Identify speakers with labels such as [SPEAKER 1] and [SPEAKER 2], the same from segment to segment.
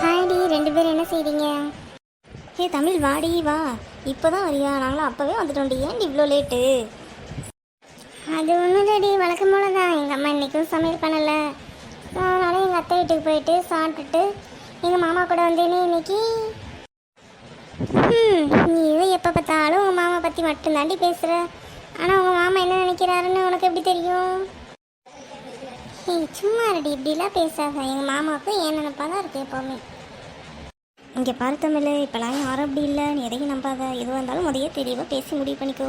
[SPEAKER 1] ஹாய்டி, ரெண்டு பேரும் என்ன செய்றீங்க? ஏ தமிழ், வாடி வா. இப்போதான் வரியா? நாங்களும் அப்போவே வந்துட்டோம்டி. ஏன்டி இவ்வளோ லேட்டு? அது ஒன்றும் இல்லடி, வழக்கம் போல தான். எங்கள் அம்மா இன்றைக்கும் சமையல் பண்ணலை. அதனால் எங்கள் அத்தை வீட்டுக்கு போயிட்டு சாப்பிட்டுட்டு எங்கள் மாமா கூட வந்தேனே இன்னைக்கு. நீ எப்போ பார்த்தாலும் உங்கள் மாமா பற்றி மட்டும்தாண்டி பேசுகிற. ஆனால் உங்கள் மாமா என்ன நினைக்கிறாருன்னு உனக்கு எப்படி தெரியும்? சும்மா ரெடி, இப்படிலாம் பேசாத. எங்கள் மாமாவுக்கு ஏன் நினைப்பா தான் இருக்குது எப்போவுமே. இங்கே பாரு தமிழ், இப்போலாம் யாரும் அப்படி இல்லை. நீ எதையும் நம்பாத. எதுவாக இருந்தாலும் முதையே தெளிவாக பேசி முடிவு பண்ணிக்கோ.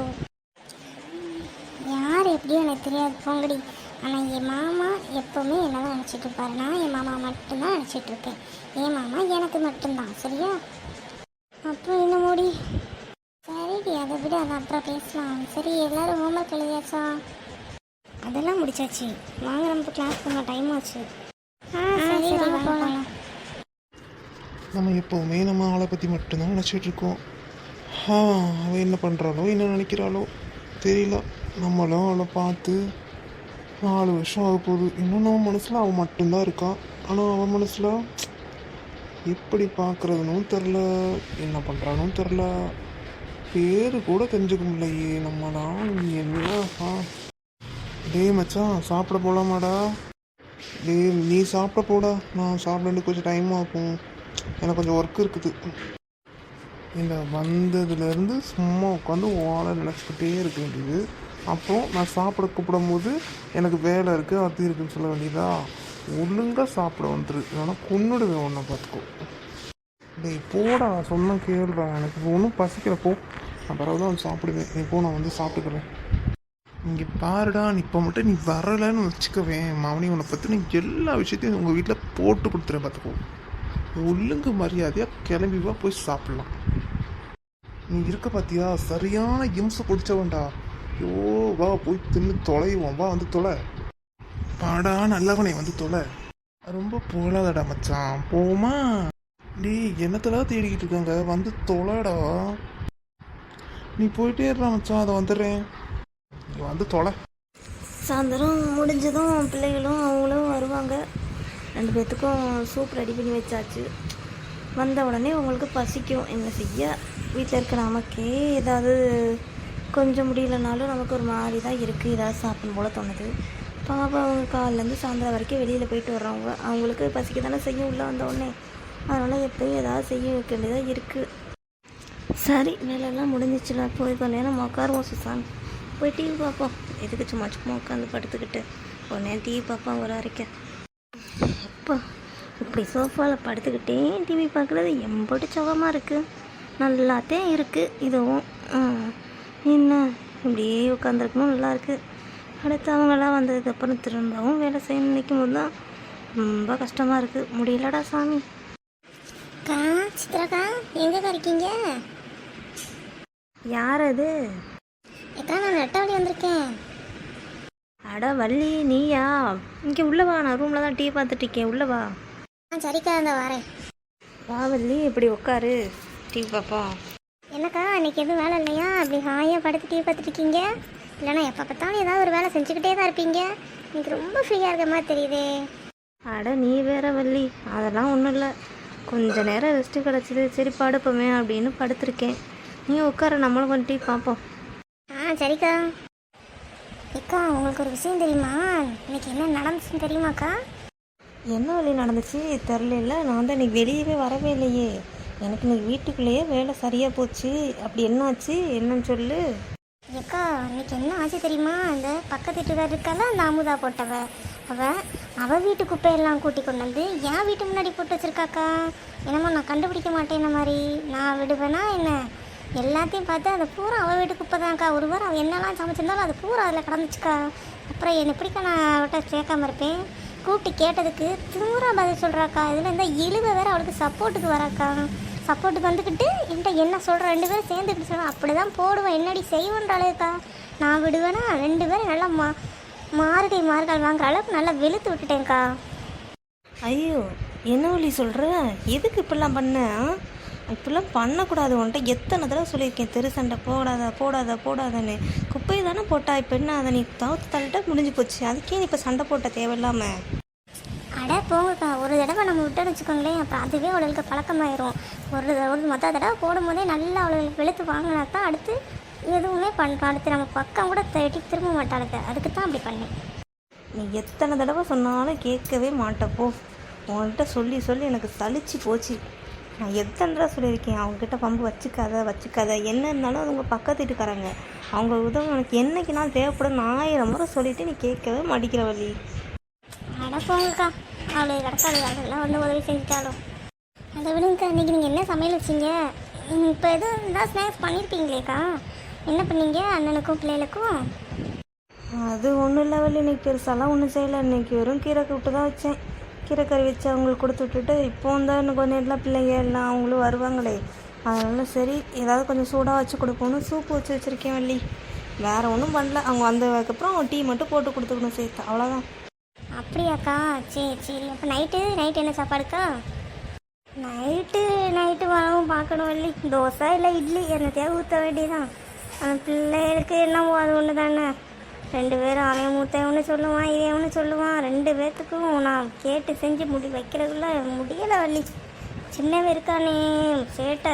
[SPEAKER 1] யார் எப்படியும் எனக்கு தெரியாது, போங்கடி. ஆனால் என் மாமா எப்போவுமே என்ன தான் நினச்சிட்டு இருப்பாரு. நான் என் மாமா மட்டும்தான் நினச்சிட்டு இருப்பேன். என் மாமா எனக்கு மட்டும்தான், சரியா? அப்புறம் என்ன மூடி? சரிடி, அதை விட அதை அப்புறம் பேசலாம். சரி, எல்லோரும் ஹோம்ஒர்க் எழுதியாச்சா? அதெல்லாம் முடிச்சாச்சு. வாங்க, நம்ம கிளாஸ் பண்ண டைம் ஆச்சு. சரி, வாங்க போகலாம்.
[SPEAKER 2] நம்ம எப்போவுமே நம்ம ஆளை பற்றி மட்டும்தான் நினச்சிட்ருக்கோம். அவள் என்ன பண்ணுறாளோ என்ன நினைக்கிறாளோ தெரியல. நம்மளும் அவளை பார்த்து 4 வருஷம் ஆக போகுது. இன்னும் நம்ம மனசில் அவள் மட்டும்தான் இருக்கா. ஆனால் அவள் மனசில் எப்படி பார்க்குறதுன்னு தெரில, என்ன பண்ணுறானும் தெரில. பேர் கூட தெரிஞ்சுக்க முடியலையே நம்மளாம். என்ன டேய் மச்சான், சாப்பிட போகலாமாடா? டேய் நீ சாப்பிட போடா, நான் சாப்பிட கொஞ்சம் டைம் ஆகும். எனக்கு கொஞ்சம் ஒர்க் இருக்குது. இல்லை, வந்ததுலேருந்து சும்மா உட்காந்து வாழை நினச்சிக்கிட்டே இருக்க வேண்டியது. அப்புறம் நான் சாப்பிட கூப்பிடும்போது எனக்கு வேலை இருக்குது அது இருக்குதுன்னு சொல்ல வேண்டியதா? ஒழுங்காக சாப்பிட வந்துரு, இல்லைன்னா கொன்னுடுவேன் ஒன்றை பார்த்துக்கோ. டேய் போடா, சொன்ன கேள்றா. எனக்கு ஒன்றும் பசிக்கிறப்போ நான் பிறகு தான் வந்து சாப்பிடுவேன். நீ போ, நான் வந்து சாப்பிட்டுக்கிறேன். இங்கே பாருடா, நீ இப்போ மட்டும் நீ வரலைன்னு வச்சுக்கவேன் மாவனி, உன்னை பற்றி நீ எல்லா விஷயத்தையும் உங்கள் வீட்டில் போட்டு கொடுத்துறேன் பார்த்துக்கோ. ஒழுங்கு மரியாதையாக கிளம்பி வா, போய் சாப்பிட்லாம். நீ இருக்க பார்த்தியா, சரியான இம்சை பிடிச்சவன்டா. ஐயோ வா, போய் தின்னு தொலைவோம். வா, வந்து தொலை. பாடா நல்லவனே, வந்து தொலை. ரொம்ப போலாதடா மச்சான், போமா? டே என்னத்தடா தேடிக்கிட்டு இருக்காங்க, வந்து தொலைடா. நீ போயிட்டே இருடா மச்சான், அதை வந்துடுறேன். நீ வந்து தொலை.
[SPEAKER 3] சாயந்தரம் முடிஞ்சதும் பிள்ளைகளும் அவங்களும் வருவாங்க. 2 பேர்த்துக்கும் சூப் ரெடி பண்ணி வச்சாச்சு. வந்த உடனே உங்களுக்கு பசிக்கும். என்ன செய்ய, வீட்டில் இருக்கிற நமக்கே ஏதாவது கொஞ்சம் முடியலனாலும் நமக்கு ஒரு மாதிரி தான் இருக்குது. ஏதாவது சாப்பிடும் போல் தோணுது. பாப்பா அவங்க காலிலேருந்து சாயந்தரம் வரைக்கும் வெளியில் போயிட்டு வர்றவங்க, அவங்களுக்கு பசிக்க தானே செய்யும் உள்ளே வந்த உடனே. அதனால் எப்போயும் ஏதாவது செய்ய வைக்க வேண்டியதாக இருக்குது. சரி, வேலையெல்லாம் முடிஞ்சிச்சுல, போய் கொஞ்ச நேரம் உட்காருவோம் சுசான். போய் டிவி பார்ப்போம். எதுக்கு சும்மா சும்மா உட்காந்து படுத்துக்கிட்டு ஒரு நேரம் டிவி பார்ப்போம் ஒரு அரைக்க. அப்பா, இப்படி சோஃபாவில் படுத்துக்கிட்டே டிவி பார்க்குறது எம்பட்டு சுகமாக இருக்குது. நல்லாத்தே இருக்குது இதுவும். என்ன இப்படியே உட்காந்துருக்கணும், நல்லா இருக்குது. அடுத்து அவங்களாம் வந்ததுக்கப்புறம் திரும்பவும் வேலை செய்யணும்னு நினைக்கும் போது தான் ரொம்ப கஷ்டமாக இருக்குது. முடியலடா சாமி.
[SPEAKER 1] சித்ராக்கா, எங்கக்கா இருக்கீங்க?
[SPEAKER 3] யார் அது?
[SPEAKER 1] அக்கா, நான் நெட்டவழி வந்திருக்கேன்.
[SPEAKER 3] அட வள்ளி, நீயா? இங்கே உள்ளவா, நான் ரூமில் தான் டிவி பார்த்துட்டு இருக்கேன், உள்ளவா.
[SPEAKER 1] சரிக்கா, இந்த வரேன்.
[SPEAKER 3] வா வள்ளி, இப்படி உட்காரு, டிவி பார்ப்போம்.
[SPEAKER 1] என்னக்கா, இன்னைக்கு எதுவும் வேலை இல்லையா? அப்படி ஹாயாக படுத்து டிவி பார்த்துட்டு இருக்கீங்க? இல்லைனா எப்போ பார்த்தாலும் ஏதாவது ஒரு வேலை செஞ்சுக்கிட்டே தான் இருப்பீங்க. எனக்கு ரொம்ப ஃப்ரீயாக இருக்க மாதிரி தெரியுது.
[SPEAKER 3] அட நீ வேற வள்ளி, அதெல்லாம் ஒன்றும் இல்லை. கொஞ்ச நேரம் ரெஸ்ட்டு கிடச்சிது, சரி படுப்போமே அப்படின்னு படுத்திருக்கேன். நீ உட்கார, நம்மளும் கொஞ்சம் டிவி பார்ப்போம்.
[SPEAKER 1] சரிக்கா. அக்கா, உங்களுக்கு ஒரு விஷயம் தெரியுமா? இன்னைக்கு என்ன நடந்துச்சுன்னு தெரியுமாக்கா?
[SPEAKER 3] என்ன வழி நடந்துச்சு தெரில. நான் தான் இன்னைக்கு வெளியவே வரவே இல்லையே. எனக்கு இன்னைக்கு வீட்டுக்குள்ளேயே வேலை சரியாக போச்சு. அப்படி என்னாச்சு, என்னன்னு சொல்லு.
[SPEAKER 1] அக்கா, இன்னைக்கு என்ன ஆச்சு தெரியுமா? அந்த பக்கத்து வீட்டுக்கார் இருக்கால, அந்த அமுதா போட்டவ, அவள் வீட்டு குப்பையெல்லாம் கூட்டி கொண்டு வந்து என் வீட்டு முன்னாடி போட்டு வச்சுருக்காக்கா. என்னமோ நான் கண்டுபிடிக்க மாட்டேன் இந்த மாதிரி. நான் விடுவேனா என்ன? எல்லாத்தையும் பார்த்து அதை பூரா அவள் வீட்டு குப்பை தான்க்கா. ஒரு வாரம் அவள் என்னெல்லாம் சமைச்சிருந்தாலும் அது பூரா அதில் கிடந்துச்சுக்கா. அப்புறம் என்ன எப்படிக்கா நான் அவள்கிட்ட கேட்காம இருப்பேன்? கூப்பிட்டு கேட்டதுக்கு தூரா பதில் சொல்கிறாக்கா. இதில் இந்த இழுவை வேறு அவளுக்கு சப்போர்ட்டுக்கு வராக்கா. சப்போர்ட்டுக்கு வந்துக்கிட்டு என்கிட்ட என்ன சொல்கிறேன், 2 பேரும் சேர்ந்துக்கிட்டு சொல்கிறேன். அப்படி தான் போடுவேன், என்னடி செய்வோன்றாலேக்கா. நான் விடுவேனா? 2 பேரும் நல்லா மாறுகால் வாங்குற அளவுக்கு நல்லா வெளுத்து விட்டுட்டேன்க்கா.
[SPEAKER 3] ஐயோ, என்ன வழி சொல்கிற? எதுக்கு இப்படிலாம் பண்ண? இப்படிலாம் பண்ணக்கூடாது. உன்ட்ட எத்தனை தடவை சொல்லியிருக்கேன், தெரு சண்டை போடாதன்னு. குப்பையை தானே போட்டா, இப்போ என்ன அதை நீ தவிர்த்து தள்ளிட்டா முடிஞ்சு போச்சு. அதுக்கே நீ இப்போ சண்டை போட்ட தேவையில்லாமல்.
[SPEAKER 1] அட அட போங்கக்கா, ஒரு தடவை நம்ம விட்டோன்னு வச்சுக்கோங்களேன், அப்புறம் அதுவே அவளுக்கு பழக்கமாயிரும். ஒரு மொத்த தடவை போடும்போதே நல்லா அவளுக்கு வெளுத்து வாங்கினா தான் அடுத்து எதுவுமே பண்ணுறோம். அடுத்து நம்ம பக்கம் கூட தேடி திரும்ப மாட்டாளுங்க. அதுக்கு தான் அப்படி பண்ணேன்.
[SPEAKER 3] நீ எத்தனை தடவை சொன்னாலும் கேட்கவே மாட்டப்போ. உங்கள்கிட்ட சொல்லி சொல்லி எனக்கு சலிச்சு போச்சு. நான் எத்தனை தடவை சொல்லியிருக்கேன், அவங்கக்கிட்ட பம்பு வச்சுக்காத. என்ன இருந்தாலும் அது உங்கள் பக்கத்து வீட்டுக்காரங்க. அவங்க உதவி எனக்கு என்னைக்கு நான் தேவைப்படும் 1000 முறை சொல்லிவிட்டு நீ கேட்கவே மாட்டிக்கிற வள்ளி.
[SPEAKER 1] அட போங்கக்கா, அவளுக்கு கிடக்காது. அதெல்லாம் வந்து உதவி செஞ்சுட்டாலும். அதை விடுங்கக்கா, இன்றைக்கி நீங்கள் என்ன சமையல் வச்சிங்க? இப்போ எதுவும் இருந்தால் ஸ்நாக்ஸ் பண்ணியிருப்பீங்களேக்கா. என்ன பண்ணீங்க அண்ணனுக்கும் பிள்ளைகளுக்கும்?
[SPEAKER 3] அது ஒன்றும் இல்லை வள்ளி, இன்னைக்கு பெருசாலாம் ஒன்றும் செய்யலை. இன்றைக்கி வெறும் கீரை கூப்பிட்டு தான் வச்சேன். கீரைக்கறி வச்சு அவங்களுக்கு கொடுத்து விட்டுட்டு இப்போ தான் இன்னும் கொஞ்சம் நேரத்தில் பிள்ளைங்க எல்லாம் அவங்களும் வருவாங்களே, அதனால சரி ஏதாவது கொஞ்சம் சூடாக வச்சு கொடுப்போன்னு சூப்பு வச்சு வச்சுருக்கேன் வள்ளி. வேறு ஒன்றும் பண்ணல. அவங்க வந்ததுக்கப்புறம் டீ மட்டும் போட்டு கொடுத்துக்கணும் சேர்த்து, அவ்வளோதான்.
[SPEAKER 1] அப்படியாக்கா, சரி சரி. அப்போ நைட்டு என்ன சாப்பாடுக்கா? நைட்டு வரவும் பார்க்கணும் வள்ளி. தோசை இல்லை இட்லி என்னத்தையாவது ஊற்ற வேண்டியதான். அந்த பிள்ளைகளுக்கு என்னவோ அது ஒன்று தானே. 2 பேரும் அவன் மூத்த ஒன்று சொல்லுவான், இவன் ஒன்று சொல்லுவான். 2 பேர்த்துக்கும் நான் கேட்டு செஞ்சு வைக்கிறதுக்குள்ள முடியலை வள்ளி. சின்னவன் இருக்கானே சேட்டை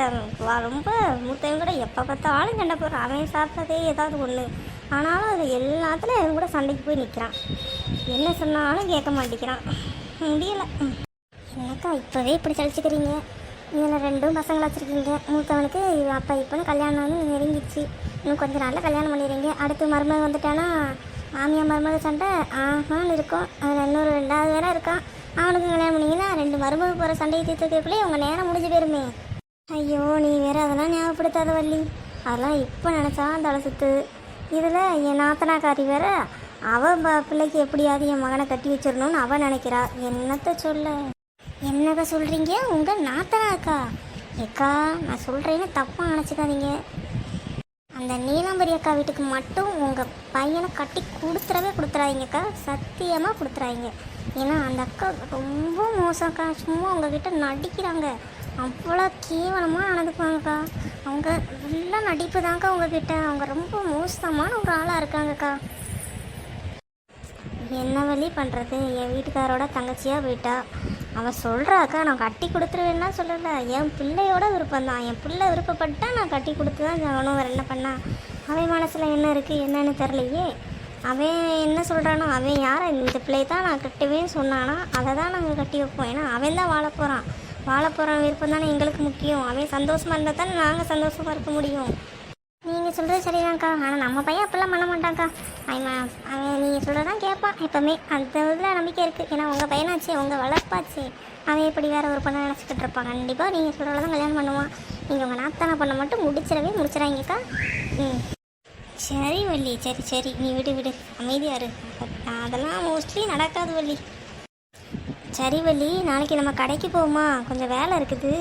[SPEAKER 1] ரொம்ப மூத்தவன் கூட எப்போ பார்த்தாலும் சண்டை போடுறான். அவன் சாப்பிட்றதே ஏதாவது ஒன்று, ஆனாலும் அது எல்லாத்துலையும் அவன் கூட சண்டைக்கு போய் நிற்கிறான். என்ன சொன்னாலும் கேட்க மாட்டேங்கிறான். முடியலை. என்னக்கா இப்போவே இப்படி சளிச்சுக்கிறீங்க? இதில் 2 பசங்களை வச்சுருக்கீங்க. மூத்தவனுக்கு அப்போ இப்போன்னு கல்யாணம் வந்து நெருங்கிடுச்சு. இன்னும் கொஞ்சம் நாளில் கல்யாணம் பண்ணிடுறீங்க. அடுத்து மருமக வந்துட்டானா மாமியார் மருமக சண்டை ஆஹான்னு இருக்கும். அதில் இன்னொரு 2வது வேற இருக்கான். அவனுக்கு கல்யாணம் பண்ணிங்கன்னா 2 மருமக போகிற சண்டையை தீர்த்துக்கிறதுக்குள்ளே உங்கள் நேரம் முடிஞ்சு போயிருமே. ஐயோ, நீ வேறு அதெல்லாம் ஞாபகப்படுத்தாத வள்ளி. அதெல்லாம் இப்போ நினச்சா தலை சுத்து. இதில் என் நாத்தனாக்காரி வேற அவள் பிள்ளைக்கு எப்படியாவது என் மகனை கட்டி வச்சிடணும்னு அவள் நினைக்கிறா. என்னத்தை சொல்ல? என்னக்கா சொல்கிறீங்க? உங்கள் நாத்தனாக்கா? ஏக்கா, நான் சொல்கிறேன்னு தப்பாக நினச்சிக்காதீங்க. அந்த நீலாம்பரி அக்கா வீட்டுக்கு மட்டும் உங்கள் பையனை கட்டி கொடுத்துறாதீங்கக்கா. சத்தியமாக கொடுத்துறாதீங்க. ஏன்னா அந்த அக்கா ரொம்ப மோசம்க்கா. சும்மா உங்ககிட்ட நடிக்கிறாங்க. அவ்வளோ கேவலமாக நடந்துக்குவாங்கக்கா. அவங்க ஃபுல்லாக நடிப்பு தாங்க்கா உங்ககிட்ட. அவங்க ரொம்ப மோசமான ஒரு ஆளாக இருக்காங்கக்கா. என்ன வழி பண்ணுறது? என் வீட்டுக்காரோட தங்கச்சியாக போயிட்டா. அவன் சொல்கிறாக்கா நான் கட்டி கொடுத்துருவேன்னா சொல்லலை. என் பிள்ளையோட விருப்பம்தான். என் பிள்ளை விருப்பப்பட்டா நான் கட்டி கொடுத்து தான் ஆகணும். வேறு என்ன பண்ணா? அவன் மனசில் என்ன இருக்குது என்னன்னு தெரிலையே. அவன் என்ன சொல்கிறானோ, அவன் யாரை இந்த பிள்ளையை தான் நான் கட்டுவேன்னு சொன்னானா அதை தான் நாங்கள் கட்டி வைப்போம். ஏன்னா அவன் தான் வாழ போகிறான் விருப்பம் தானே எங்களுக்கு முக்கியம். அவன் சந்தோஷமாக இருந்தால் தானே நாங்கள் சந்தோஷமாக இருக்க முடியும். நீங்கள் சொல்கிறது சரிதான்க்கா. ஆனால் நம்ம பையன் அப்படிலாம் பண்ண மாட்டான்க்கா. அவன் நீங்கள் சொல்கிறதான் கேட்பான் எப்போவுமே. அந்த இதில் நம்பிக்கை இருக்குது. ஏன்னா உங்கள் பையனாச்சு, உங்கள் வளர்ப்பாச்சு. அவன் எப்படி வேறு ஒரு பொண்ணை நினச்சிக்கிட்டு இருப்பான். கண்டிப்பாக நீங்கள் சொல்கிறத தான் கல்யாணம் பண்ணுவான். நீங்கள் உங்கள் நாத்தான பொண்ணை மட்டும் முடிச்சிடாங்கக்கா. சரி வள்ளி, சரி நீ விடு அமைதியாக இரு. அதெல்லாம் மோஸ்ட்லி நடக்காது வள்ளி. சரி வள்ளி, நாளைக்கு நம்ம கடைக்கு போவோமா? கொஞ்சம் வேலை இருக்குது.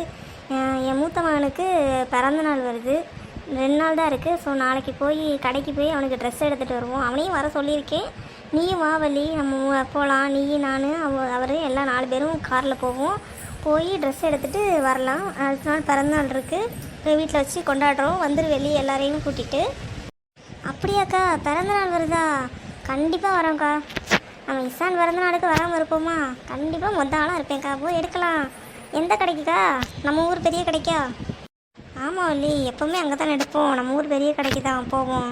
[SPEAKER 1] என் மூத்த மகனுக்கு பிறந்த நாள் வருது. 2 நாள் தான் இருக்குது. ஸோ நாளைக்கு கடைக்கு போய் அவனுக்கு ட்ரெஸ் எடுத்துகிட்டு வருவோம். அவனையும் வர சொல்லியிருக்கேன். நீயும் வா வள்ளி, நம்ம போகலாம். நீ நான் அவர் எல்லாம் 4 பேரும் காரில் போவோம். போய் ட்ரெஸ் எடுத்துகிட்டு வரலாம். அடுத்த நாள் பிறந்தநாள் இருக்குது, வீட்டில் வச்சு கொண்டாடுறோம். வந்துரு வெளி எல்லாரையும் கூட்டிகிட்டு. அப்படியாக்கா, பிறந்தநாள் வருதா? கண்டிப்பாக வரோம்க்கா. நம்ம இசான் பிறந்தநாளுக்கு வராமல் இருப்போமா? கண்டிப்பாக மொத்த ஆளாக இருப்பேன்க்கா. போய் எடுக்கலாம். எந்த கடைக்குக்கா? நம்ம ஊர் பெரிய கடைக்கா? ஆமாம் வள்ளி, எப்போவுமே அங்கே தான் எடுப்போம். நம்ம ஊர் பெரிய கடைக்கு தான் போவோம்.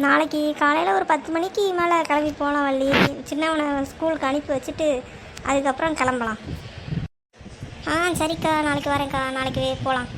[SPEAKER 1] நாளைக்கு காலையில் ஒரு 10 மணிக்கு மேலே கிளம்பி போகலாம் வள்ளி. சின்னவனை ஸ்கூலுக்கு அனுப்பி வச்சுட்டு அதுக்கப்புறம் கிளம்பலாம். சரிக்கா, நாளைக்கு வரேன்க்கா. நாளைக்கு போகலாம்.